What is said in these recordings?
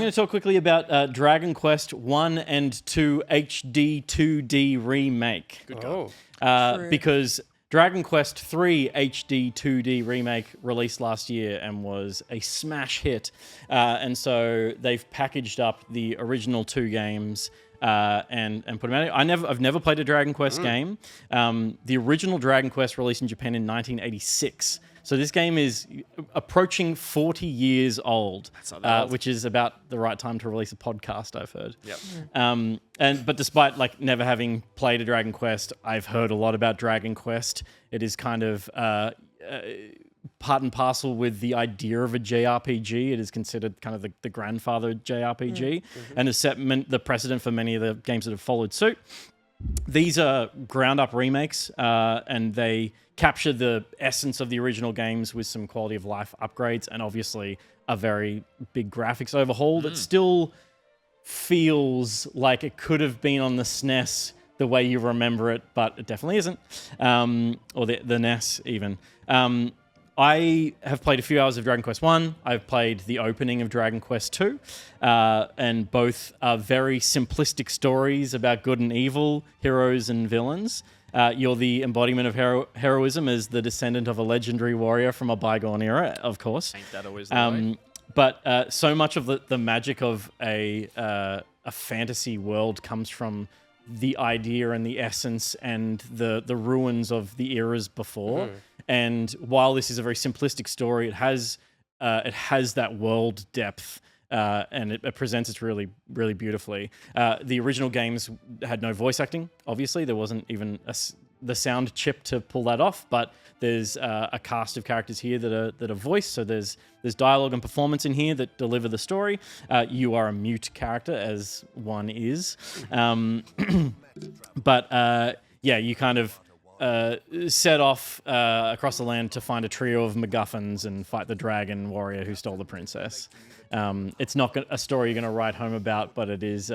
going to talk quickly about Dragon Quest 1 and 2 HD-2D remake. Good God. Because Dragon Quest 3 HD-2D remake released last year and was a smash hit. And so they've packaged up the original 2 games and put them out. I've never played a Dragon Quest game. The original Dragon Quest released in Japan in 1986. So this game is approaching 40 years old, which is about the right time to release a podcast, I've heard. Yep. But despite never having played a Dragon Quest, I've heard a lot about Dragon Quest. It is kind of part and parcel with the idea of a JRPG. It is considered kind of the grandfather JRPG and has set the precedent for many of the games that have followed suit. These are ground-up remakes, and they capture the essence of the original games with some quality of life upgrades and obviously a very big graphics overhaul that still feels like it could have been on the SNES the way you remember it, but it definitely isn't, or the NES even. I have played a few hours of Dragon Quest 1. I've played the opening of Dragon Quest 2, and both are very simplistic stories about good and evil, heroes and villains. You're the embodiment of heroism as the descendant of a legendary warrior from a bygone era, of course. Ain't that always the way? But so much of the magic of a fantasy world comes from the idea and the essence and the ruins of the eras before. And while this is a very simplistic story, it has that world depth, and it presents it really, really beautifully. The original games had no voice acting. Obviously, there wasn't even the sound chip to pull that off. But there's a cast of characters here that are voiced. So there's dialogue and performance in here that deliver the story. You are a mute character, as one is, but you kind of set off across the land to find a trio of MacGuffins and fight the dragon warrior who stole the princess. It's not a story you're going to write home about, but it is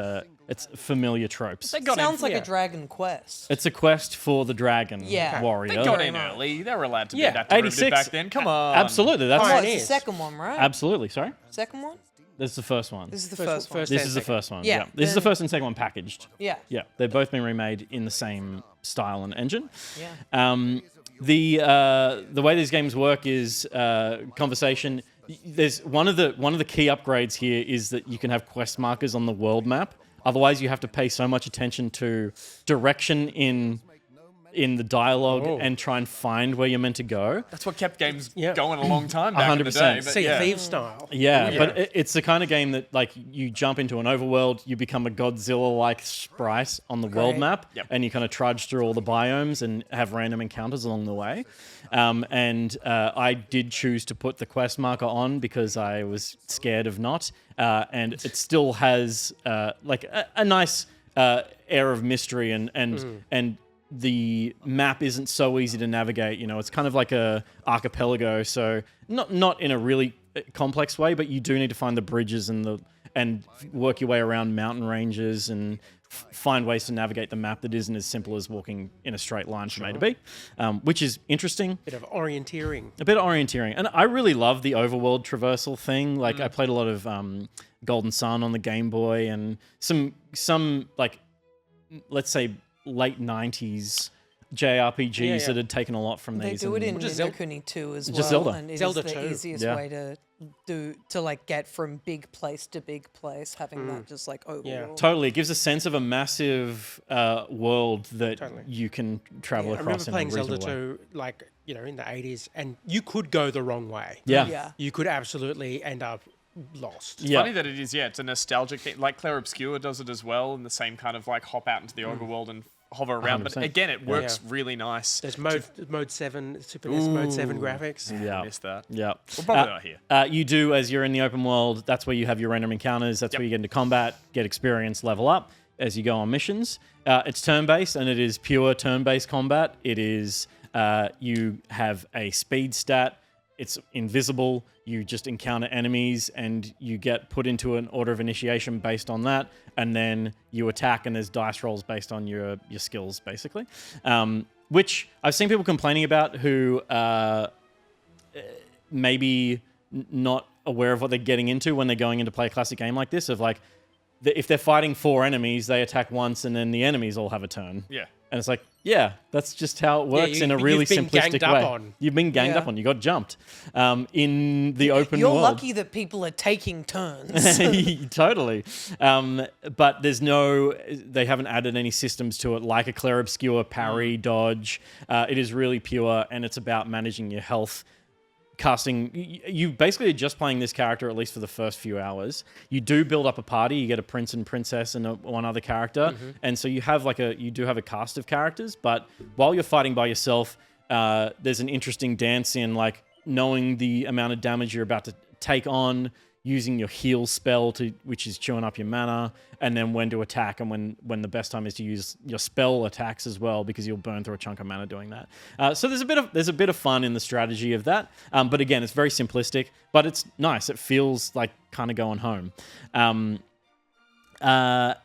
it's familiar tropes. Sounds like a Dragon Quest. It's a quest for the dragon warrior. They got in early. They were allowed to be that 86 back then. Come on. Absolutely. That's It's the second one, right? Absolutely. Sorry? Second one? This is the first one. This is the first one. This is the first one. Yeah. This is the first and second one packaged. Yeah. Yeah. They've both been remade in the same style and engine. Yeah. The way these games work is conversation. There's one of the key upgrades here is that you can have quest markers on the world map. Otherwise, you have to pay so much attention to direction in the dialogue and try and find where you're meant to go. That's what kept games going a long time back in the 100%. day. But Sea of Thieves style. Yeah, but it's the kind of game that you jump into an overworld, you become a Godzilla-like sprite on the world map, and you kind of trudge through all the biomes and have random encounters along the way. I did choose to put the quest marker on because I was scared of not, and it still has a nice air of mystery and the map isn't so easy to navigate. It's kind of like a archipelago, so not in a really complex way, but you do need to find the bridges and work your way around mountain ranges and find ways to navigate the map that isn't as simple as walking in a straight line from A to B, which is interesting. A bit of orienteering. And I really love the overworld traversal thing. I played a lot of Golden Sun on the Game Boy and some let's say late 90s JRPGs that had taken a lot from They these. do it in Zelda. Ni-no-Kuni 2 as well. Just Zelda. And it Zelda is the 2. easiest way to get from big place to big place, having that just overworld. Yeah. Totally. It gives a sense of a massive world that you can travel I remember across in a playing Zelda reasonable way. 2, in the 80s, and you could go the wrong way. Yeah. You could absolutely end up lost. It's funny that it is, it's a nostalgic thing. Like Claire Obscure does it as well, in the same kind of hop out into the overworld and hover around. 100%. But again, it works really nice. There's mode 7, Super NES mode 7 graphics. Yeah. I missed that. Yeah. We're probably not here. You do, as you're in the open world, that's where you have your random encounters. That's where you get into combat, get experience, level up as you go on missions. It's turn-based, and it is pure turn-based combat. It is, you have a speed stat. It's invisible. You just encounter enemies and you get put into an order of initiation based on that. And then you attack and there's dice rolls based on your skills, basically. Which I've seen people complaining about who maybe not aware of what they're getting into when they're going into play a classic game like this. Of like, if they're fighting 4 enemies, they attack once, and then the enemies all have a turn. Yeah. And it's like, yeah, that's just how it works in a really you've been simplistic ganged up way. on. You've been ganged up on. You got jumped in the open You're world. lucky that people are taking turns. Totally. But there's they haven't added any systems to it like a Clair Obscure, parry, dodge. It is really pure, and it's about managing your health. Casting, you basically are just playing this character, at least for the first few hours. You do build up a party. You get a prince and princess and one other character, and so you do have a cast of characters. But while you're fighting by yourself, there's an interesting dance in like knowing the amount of damage you're about to take on, using your heal spell which is chewing up your mana, and then when to attack and when the best time is to use your spell attacks as well, because you'll burn through a chunk of mana doing that. So there's a bit of fun in the strategy of that. But again, it's very simplistic, but it's nice. It feels like kind of going home. And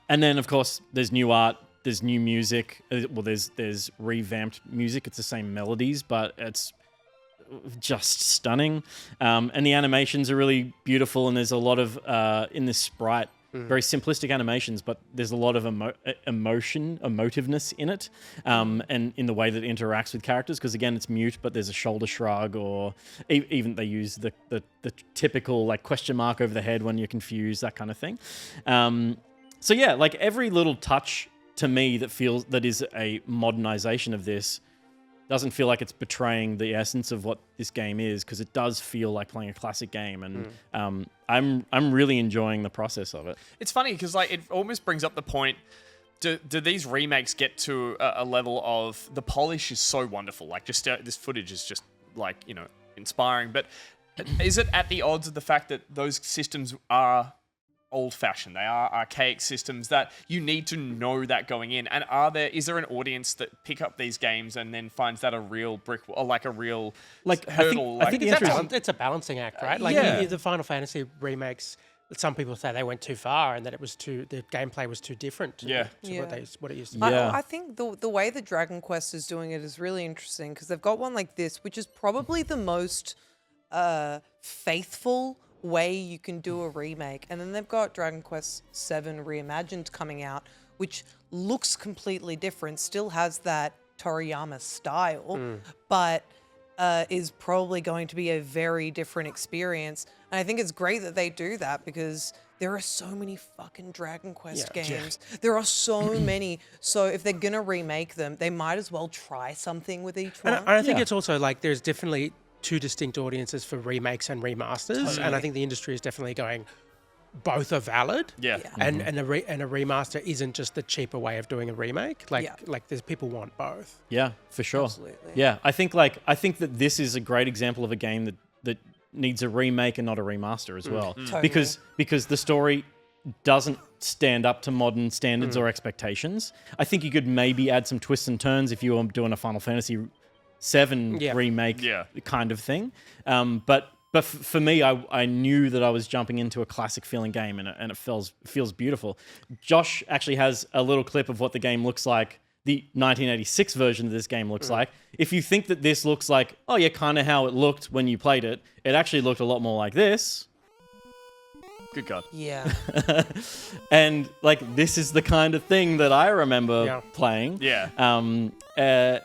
then of course there's new art, there's new music. Well, there's revamped music. It's the same melodies, but it's just stunning, and the animations are really beautiful, and there's a lot of in this sprite, very simplistic animations, but there's a lot of emotiveness in it, and in the way that it interacts with characters, because again it's mute, but there's a shoulder shrug, or even they use the typical like question mark over the head when you're confused, that kind of thing. So yeah, like every little touch to me that is a modernization of this doesn't feel like it's betraying the essence of what this game is, because it does feel like playing a classic game, and I'm really enjoying the process of it. It's funny because like it almost brings up the point. Do these remakes get to a level of the polish is so wonderful? Like just this footage is just like inspiring. But is it at the odds of the fact that those systems are old-fashioned? They are archaic systems that you need to know that going in. And is there an audience that pick up these games and then finds that a real brick or like a real hurdle? I think It's a balancing act, right? Like the Final Fantasy remakes, some people say they went too far and that the gameplay was too different to what it used to be. I think the way that Dragon Quest is doing it is really interesting, because they've got one like this, which is probably the most faithful way you can do a remake, and then they've got Dragon Quest VII Reimagined coming out, which looks completely different, still has that Toriyama style, but is probably going to be a very different experience. And I think it's great that they do that, because there are so many fucking Dragon Quest games. There are so many. So if they're gonna remake them, they might as well try something with each one. And I think it's also like there's definitely two distinct audiences for remakes and remasters, totally. And I think the industry is definitely going, both are valid. And a remaster isn't just the cheaper way of doing a remake. Like there's people want both. Yeah, for sure. Absolutely. Yeah, I think that this is a great example of a game that needs a remake and not a remaster as well. Totally. Because the story doesn't stand up to modern standards or expectations. I think you could maybe add some twists and turns if you were doing a Final Fantasy VII remake kind of thing. But for me, I knew that I was jumping into a classic feeling game, and it feels beautiful. Josh actually has a little clip of what the game looks like, the 1986 version of this game looks like. If you think that this looks like, oh yeah, kind of how it looked when you played it, it actually looked a lot more like this. Good God. Yeah. And like, this is the kind of thing that I remember playing. Yeah.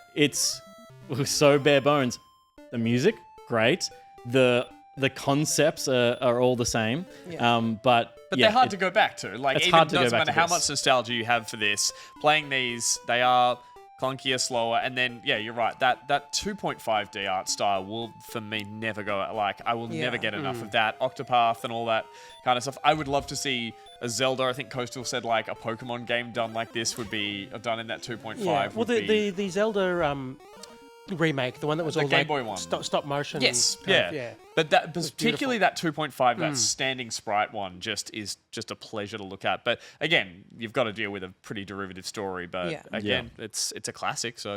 It's so bare bones. The music, great. The concepts are all the same. But they're hard to go back to. Like, it's even hard to go doesn't back matter to how this. much nostalgia you have for this. Playing these, they are clunkier, slower, and then you're right. That 2.5D art style will, for me, never go. Like, I will never get enough of that. Octopath and all that kind of stuff. I would love to see a Zelda. I think Coastal said like a Pokemon game done like this would be done in that 2.5. Yeah. Well, the Zelda remake, the one that was The all Game like Boy one. stop motion. Yes, and yeah. But that, particularly beautiful. that 2.5, that standing sprite one, is just a pleasure to look at. But again, you've got to deal with a pretty derivative story. But again, it's a classic, so